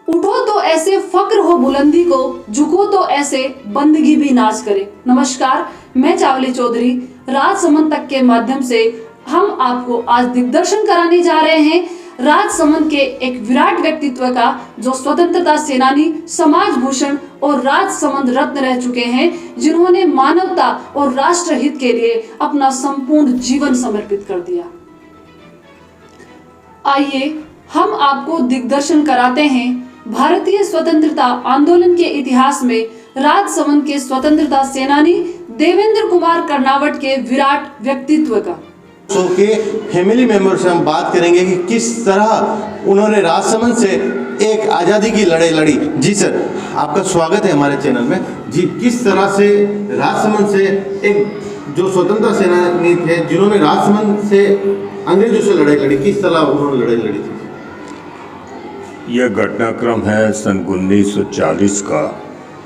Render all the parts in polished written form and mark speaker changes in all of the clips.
Speaker 1: उठो तो ऐसे फक्र हो बुलंदी को, झुको तो ऐसे बंदगी भी नाच करे। नमस्कार, मैं चावली चौधरी राजसमंद तक के माध्यम से हम आपको आज दिग्दर्शन कराने जा रहे हैं राजसमंद के एक विराट व्यक्तित्व का, जो स्वतंत्रता सेनानी, समाज भूषण और राजसमंद रत्न रह चुके हैं, जिन्होंने मानवता और राष्ट्र हित के लिए अपना संपूर्ण जीवन समर्पित कर दिया। आइए हम आपको दिग्दर्शन कराते हैं भारतीय स्वतंत्रता आंदोलन के इतिहास में राजसमंद के स्वतंत्रता सेनानी देवेंद्र कुमार कर्नावट के विराट व्यक्तित्व का।
Speaker 2: के फैमिली मेंबर से हम बात करेंगे कि किस तरह उन्होंने राजसमंद से एक आज़ादी की लड़ाई लड़ी। जी सर, आपका स्वागत है हमारे चैनल में। जी, किस तरह से राजसमंद से एक जो स्वतंत्रता सेनानी थे, जिन्होंने राजसमंद से अंग्रेजों से लड़ाई लड़ी, किस तरह उन्होंने लड़ाई लड़ी थी?
Speaker 3: यह घटनाक्रम है सन 1940 का,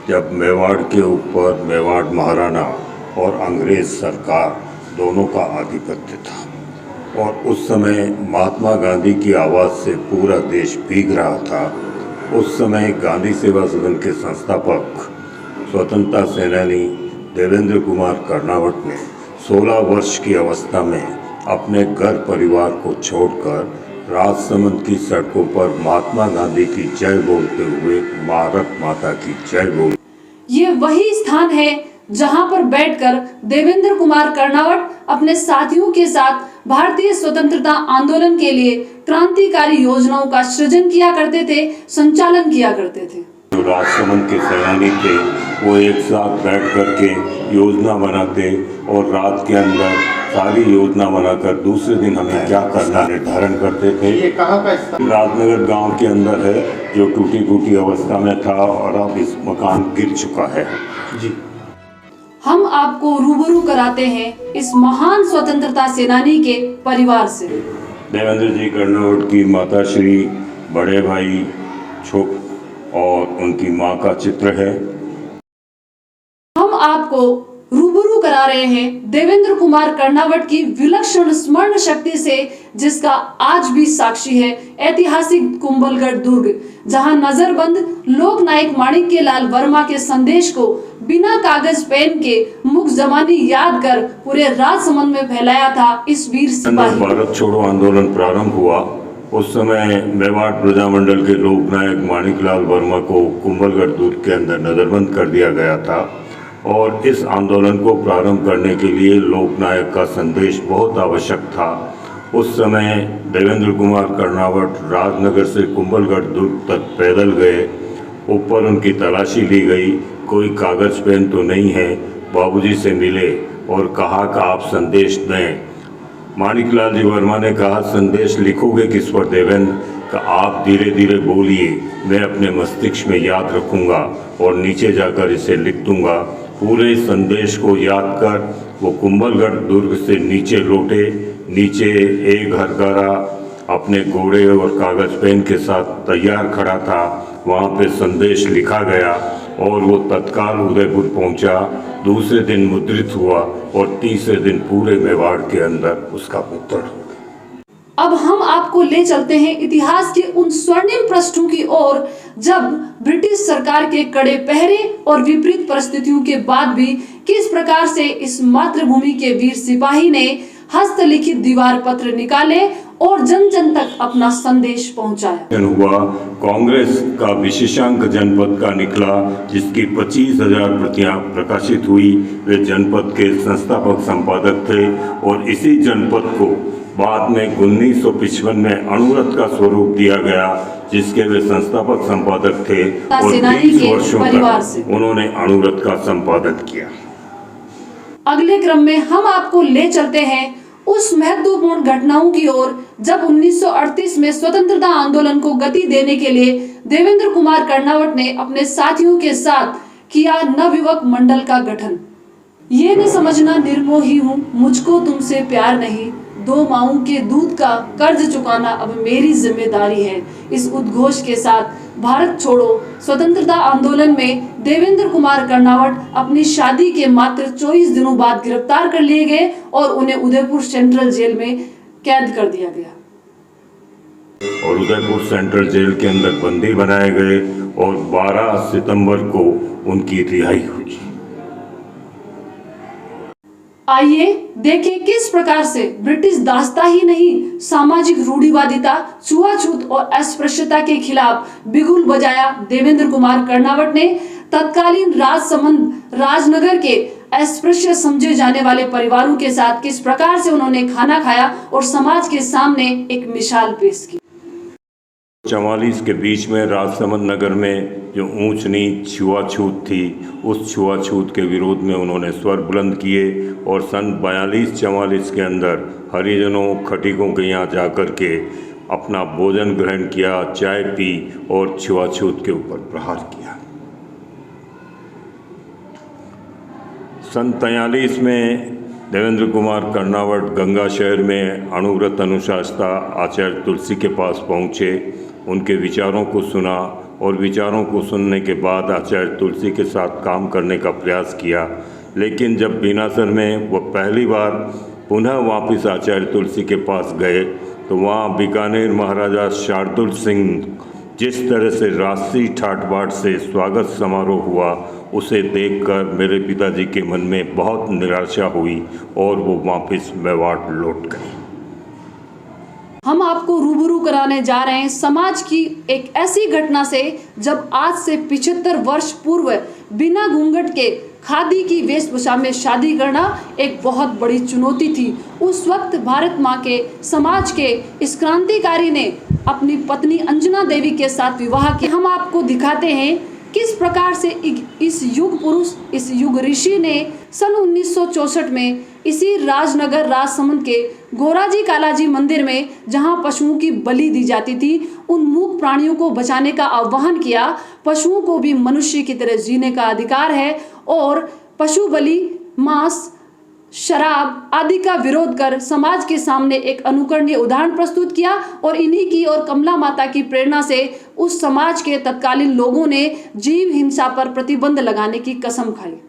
Speaker 3: जब मेवाड़ के ऊपर मेवाड़ महाराणा और अंग्रेज सरकार दोनों का आधिपत्य था और उस समय महात्मा गांधी की आवाज़ से पूरा देश भीग रहा था। उस समय गांधी सेवा सदन के संस्थापक स्वतंत्रता सेनानी देवेंद्र कुमार कर्नावट ने 16 वर्ष की अवस्था में अपने घर परिवार को छोड़कर राजसमंद की सड़कों पर महात्मा गांधी की जय बोलते हुए भारत माता की जय बोल।
Speaker 1: ये वही स्थान है जहां पर बैठकर देवेंद्र कुमार कर्नावट अपने साथियों के साथ भारतीय स्वतंत्रता आंदोलन के लिए क्रांतिकारी योजनाओं का सृजन किया करते थे, संचालन किया करते थे।
Speaker 3: जो राजसमंद के सेनानी थे वो एक साथ बैठ करके योजना बनाते और रात के अंदर सारी योजना बनाकर दूसरे दिन हमें क्या करना निर्धारण करते थे।
Speaker 2: ये कहाँ का स्थान?
Speaker 3: राजनगर गांव के अंदर है, जो टूटी फूटी अवस्था में था और अब इस मकान गिर चुका है।
Speaker 2: जी,
Speaker 1: हम आपको रूबरू कराते हैं इस महान स्वतंत्रता सेनानी के परिवार से।
Speaker 3: देवेंद्र जी कर्नावट की माता श्री, बड़े भाई छोक और उनकी मां का चित्र है।
Speaker 1: हम आपको रूबरू करा रहे हैं देवेंद्र कुमार कर्नावट की विलक्षण स्मरण शक्ति से, जिसका आज भी साक्षी है ऐतिहासिक कुंभलगढ़ दुर्ग, जहां नजरबंद लोक नायक माणिक्यलाल वर्मा के संदेश को बिना कागज पेन के मुख जबानी याद कर पूरे राजसमंद में फैलाया था इस वीर सिपाही।
Speaker 3: भारत छोड़ो आंदोलन प्रारंभ हुआ, उस समय मेवाड़ प्रजामंडल के लोक नायक माणिक्यलाल वर्मा को कुंभलगढ़ दुर्ग के अंदर नजरबंद कर दिया गया था और इस आंदोलन को प्रारंभ करने के लिए लोक नायक का संदेश बहुत आवश्यक था। उस समय देवेंद्र कुमार कर्नावट राजनगर से कुंभलगढ़ दुर्ग तक पैदल गए। ऊपर उनकी तलाशी ली गई, कोई कागज पेन तो नहीं है। बाबूजी से मिले और कहा कि आप संदेश दें। माणिक्यलाल जी वर्मा ने कहा, संदेश लिखोगे किस पर देवेंद्र? कि आप धीरे धीरे बोलिए, मैं अपने मस्तिष्क में याद रखूंगा और नीचे जाकर इसे लिख दूंगा। पूरे संदेश को याद कर वो कुंभलगढ़ दुर्ग से नीचे लौटे। नीचे एक हरकारा अपने घोड़े और कागज पेन के साथ तैयार खड़ा था। वहाँ पे संदेश लिखा गया और वो तत्काल उदयपुर पहुँचा। दूसरे दिन मुद्रित हुआ और तीसरे दिन पूरे मेवाड़ के अंदर उसका मुद्रण हो गया।
Speaker 1: अब हम आपको ले चलते हैं इतिहास के उन स्वर्णिम पृष्ठों की ओर, जब ब्रिटिश सरकार के कड़े पहरे और विपरीत परिस्थितियों के बाद भी किस प्रकार से इस मातृभूमि के वीर सिपाही ने हस्तलिखित दीवार पत्र निकाले और जन जन तक अपना संदेश पहुंचाया।
Speaker 3: हुआ कांग्रेस का विशेषांक जनपद का निकला, जिसकी 25,000 प्रतियां प्रकाशित हुई। वे जनपद के संस्थापक संपादक थे और इसी जनपद को बाद में 1955 में अणुव्रत का स्वरूप दिया गया, जिसके वे संस्थापक संपादक थे और 20 वर्षों तक उन्होंने अणुव्रत का संपादन किया।
Speaker 1: अगले क्रम में हम आपको ले चलते हैं उस महत्वपूर्ण घटनाओं की ओर, जब 1938 में स्वतंत्रता आंदोलन को गति देने के लिए देवेंद्र कुमार कर्नावट ने अपने साथियों के साथ किया नवयुवक मंडल का गठन। ये न समझना निर्मोही हूँ, मुझको तुमसे प्यार नहीं, 2 माओं के दूध का कर्ज चुकाना अब मेरी जिम्मेदारी है। इस उद्घोष के साथ भारत छोड़ो स्वतंत्रता आंदोलन में देवेंद्र कुमार कर्नावट अपनी शादी के मात्र 24 दिनों बाद गिरफ्तार कर लिए गए और उन्हें उदयपुर सेंट्रल जेल में कैद कर दिया गया।
Speaker 3: और उदयपुर सेंट्रल जेल के अंदर बंदी बनाए गए और 12 सितंबर को उनकी रिहाई हुई।
Speaker 1: आइए देखें किस प्रकार से ब्रिटिश दासता ही नहीं, सामाजिक रूढ़िवादिता, छुआछूत और अस्पृश्यता के खिलाफ बिगुल बजाया देवेंद्र कुमार कर्नावट ने। तत्कालीन राजसमंद राजनगर के अस्पृश्य समझे जाने वाले परिवारों के साथ किस प्रकार से उन्होंने खाना खाया और समाज के सामने एक मिसाल पेश की।
Speaker 3: 44 के बीच में राजसमंद नगर में जो ऊंच नीच छुआछूत थी, उस छुआछूत के विरोध में उन्होंने स्वर बुलंद किए और सन 42-44 के अंदर हरिजनों खटीकों के यहाँ जाकर के अपना भोजन ग्रहण किया, चाय पी और छुआछूत के ऊपर प्रहार किया। सन 43 में देवेंद्र कुमार कर्नावट गंगा शहर में अणुव्रत अनुशासता आचार्य तुलसी के पास पहुँचे, उनके विचारों को सुना और विचारों को सुनने के बाद आचार्य तुलसी के साथ काम करने का प्रयास किया। लेकिन जब बीनासर में वह पहली बार पुनः वापस आचार्य तुलसी के पास गए तो वहाँ बीकानेर महाराजा शार्दुल सिंह जिस तरह से राष्ट्रीय ठाट बाट से स्वागत समारोह हुआ, उसे देखकर मेरे पिताजी के मन में बहुत निराशा हुई और वो वापस मेवाड़ लौट गए।
Speaker 1: हम आपको रूबरू कराने जा रहे हैं समाज की एक ऐसी घटना से जब आज से 75 वर्ष पूर्व बिना घूंघट के खादी की वेशभूषा में शादी करना एक बहुत बड़ी चुनौती थी। उस वक्त भारत माँ के समाज के इस क्रांतिकारी ने अपनी पत्नी अंजना देवी के साथ विवाह किया। हम आपको दिखाते हैं किस प्रकार से इस युग पुरुष, इस युग ऋषि ने सन 1964 में इसी राजनगर राजसमंद के गोराजी कालाजी मंदिर में, जहां पशुओं की बलि दी जाती थी, उन मूक प्राणियों को बचाने का आह्वान किया। पशुओं को भी मनुष्य की तरह जीने का अधिकार है और पशु बलि, मांस, शराब आदि का विरोध कर समाज के सामने एक अनुकरणीय उदाहरण प्रस्तुत किया। और इन्हीं की और कमला माता की प्रेरणा से उस समाज के तत्कालीन लोगों ने जीव हिंसा पर प्रतिबंध लगाने की कसम खाई।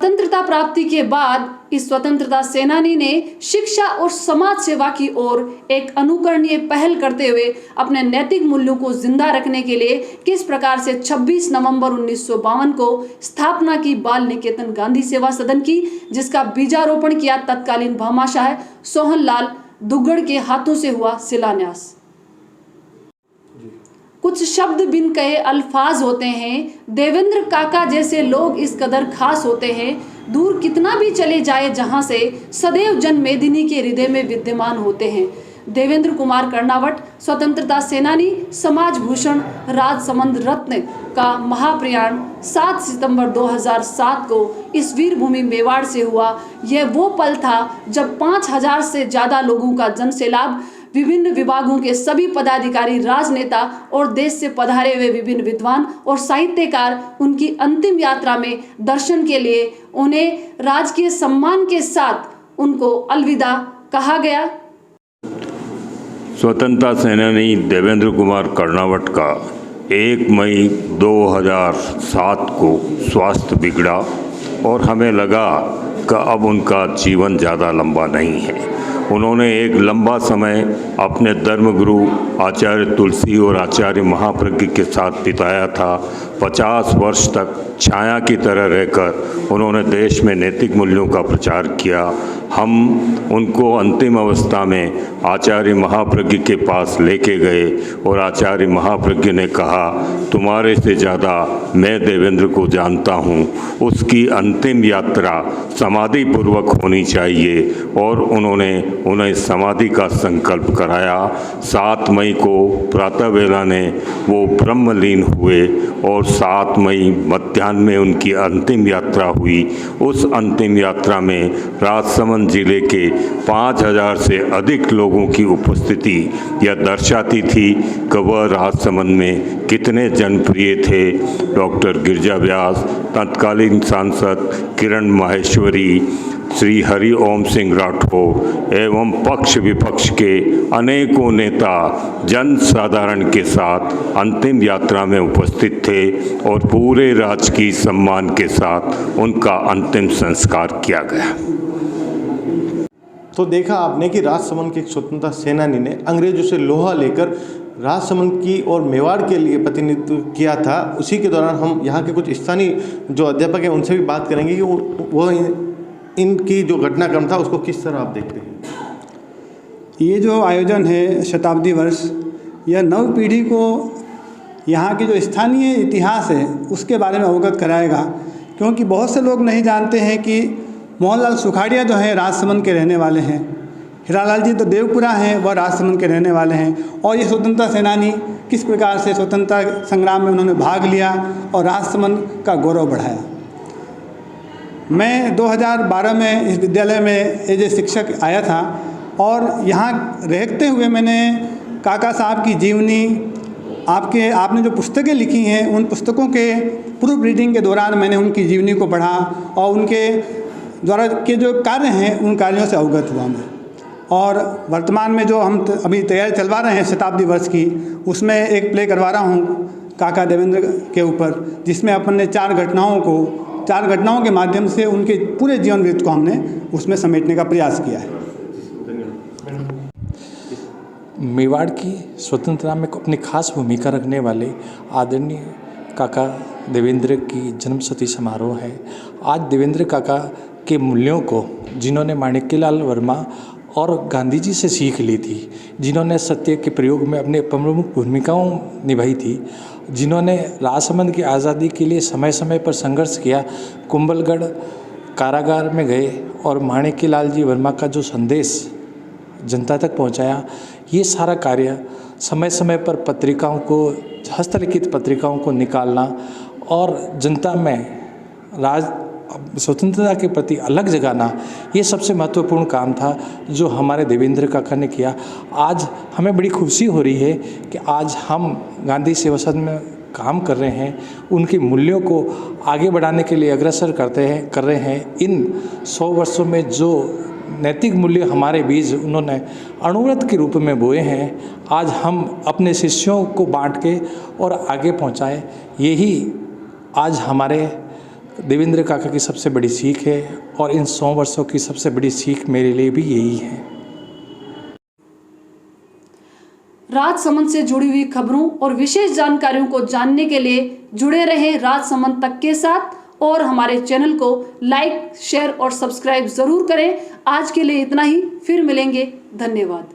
Speaker 1: स्वतंत्रता प्राप्ति के बाद इस स्वतंत्रता सेनानी ने शिक्षा और समाज सेवा की ओर एक अनुकरणीय पहल करते हुए अपने नैतिक मूल्यों को जिंदा रखने के लिए किस प्रकार से 26 नवंबर 1952 को स्थापना की बाल निकेतन गांधी सेवा सदन की, जिसका बीजारोपण किया तत्कालीन भामाशाह सोहन लाल दुग्गड़ के हाथों से हुआ शिलान्यास। कुछ शब्द बिन कहे अल्फाज होते हैं, देवेंद्र काका जैसे लोग इस कदर खास होते हैं, दूर कितना भी चले जाए जहां से सदैव जनमेदिनी के हृदय में विद्यमान होते हैं। देवेंद्र कुमार कर्नावट स्वतंत्रता सेनानी, समाज भूषण, राजसमंद रत्न का महाप्रयाण 7 सितंबर 2007 को इस वीरभूमि मेवाड़ से हुआ। यह वो पल था जब 5000 से ज्यादा लोगों का जन सैलाब, विभिन्न विभागों के सभी पदाधिकारी, राजनेता और देश से पधारे हुए विभिन्न विद्वान और साहित्यकार उनकी अंतिम यात्रा में दर्शन के लिए उन्हें राजकीय सम्मान के साथ उनको अलविदा कहा गया।
Speaker 3: स्वतंत्रता सेनानी देवेंद्र कुमार कर्नावट का 1 मई 2007 को स्वास्थ्य बिगड़ा और हमें लगा कि अब उनका जीवन ज़्यादा लंबा नहीं है। उन्होंने एक लंबा समय अपने धर्मगुरु आचार्य तुलसी और आचार्य महाप्रज्ञ के साथ बिताया था। 50 वर्ष तक छाया की तरह रहकर उन्होंने देश में नैतिक मूल्यों का प्रचार किया। हम उनको अंतिम अवस्था में आचार्य महाप्रज्ञ के पास लेके गए और आचार्य महाप्रज्ञ ने कहा, तुम्हारे से ज़्यादा मैं देवेंद्र को जानता हूँ, उसकी अंतिम यात्रा समाधि पूर्वक होनी चाहिए। और उन्होंने उन्हें समाधि का संकल्प कराया। 7 मई को प्रातः वेला ने वो ब्रह्मलीन हुए और 7 मई मध्याह्न में उनकी अंतिम यात्रा हुई। उस अंतिम यात्रा में राजसमंद जिले के 5000 से अधिक लोगों की उपस्थिति यह दर्शाती थी कि वह राजसमंद में कितने जनप्रिय थे। डॉक्टर गिरजा व्यास, तत्कालीन सांसद किरण माहेश्वरी, श्री हरि ओम सिंह राठौर एवं पक्ष विपक्ष के अनेकों नेता जन साधारण के साथ अंतिम यात्रा में उपस्थित थे और पूरे राजकीय सम्मान के साथ उनका अंतिम संस्कार किया गया।
Speaker 2: तो देखा आपने कि राजसमंद के एक स्वतंत्रता सेनानी ने अंग्रेजों से लोहा लेकर राजसमंद की और मेवाड़ के लिए प्रतिनिधित्व किया था। उसी के दौरान हम यहाँ के कुछ स्थानीय जो अध्यापक हैं उनसे भी बात करेंगे कि वो इनकी जो घटनाक्रम था उसको किस तरह आप देखते हैं।
Speaker 4: ये जो आयोजन है शताब्दी वर्ष, यह नव पीढ़ी को यहाँ की जो स्थानीय इतिहास है उसके बारे में अवगत कराएगा, क्योंकि बहुत से लोग नहीं जानते हैं कि मोहनलाल सुखाड़िया जो हैं राजसमंद के रहने वाले हैं। हीरालाल जी तो देवपुरा हैं, वह राजसमंद के रहने वाले हैं। और ये स्वतंत्रता सेनानी किस प्रकार से स्वतंत्रता संग्राम में उन्होंने भाग लिया और राजसमंद का गौरव बढ़ाया। मैं 2012 में इस विद्यालय में एज ए शिक्षक आया था और यहाँ रहते हुए मैंने काका साहब की जीवनी, आपने जो पुस्तकें लिखी हैं उन पुस्तकों के प्रूफ रीडिंग के दौरान मैंने उनकी जीवनी को पढ़ा और उनके द्वारा के जो कार्य हैं उन कार्यों से अवगत हुआ मैं। और वर्तमान में जो हम अभी तैयारी चलवा रहे हैं शताब्दी वर्ष की, उसमें एक प्ले करवा रहा हूँ काका देवेंद्र के ऊपर, जिसमें अपन ने 4 घटनाओं के माध्यम से उनके पूरे जीवन वृत्त को हमने उसमें समेटने का प्रयास किया है।
Speaker 5: मेवाड़ की स्वतंत्रता में अपनी खास भूमिका रखने वाले आदरणीय काका देवेंद्र की जन्मशती समारोह है। आज देवेंद्र काका के मूल्यों को, जिन्होंने माणिक्यलाल वर्मा और गांधी जी से सीख ली थी, जिन्होंने सत्य के प्रयोग में अपने प्रमुख भूमिकाओं निभाई थी, जिन्होंने राजसमंद की आज़ादी के लिए समय समय पर संघर्ष किया, कुंभलगढ़ कारागार में गए और माणिक्यलाल जी वर्मा का जो संदेश जनता तक पहुंचाया, ये सारा कार्य समय समय पर पत्रिकाओं को, हस्तलिखित पत्रिकाओं को निकालना और जनता में स्वतंत्रता के प्रति अलग जगाना, ये सबसे महत्वपूर्ण काम था जो हमारे देवेंद्र काका ने किया। आज हमें बड़ी खुशी हो रही है कि आज हम गांधी सेवा सदन में काम कर रहे हैं, उनके मूल्यों को आगे बढ़ाने के लिए अग्रसर कर रहे हैं। इन 100 वर्षों में जो नैतिक मूल्य हमारे बीच उन्होंने अणुव्रत के रूप में बोए हैं, आज हम अपने शिष्यों को बांट के और आगे पहुंचाएं। यही आज हमारे देवेंद्र काका की सबसे बड़ी सीख है और इन 100 वर्षों की सबसे बड़ी सीख मेरे लिए भी यही है।
Speaker 1: राजसमंद से जुड़ी हुई खबरों और विशेष जानकारियों को जानने के लिए जुड़े रहें राजसमंद तक के साथ और हमारे चैनल को लाइक, शेयर और सब्सक्राइब जरूर करें। आज के लिए इतना ही, फिर मिलेंगे। धन्यवाद।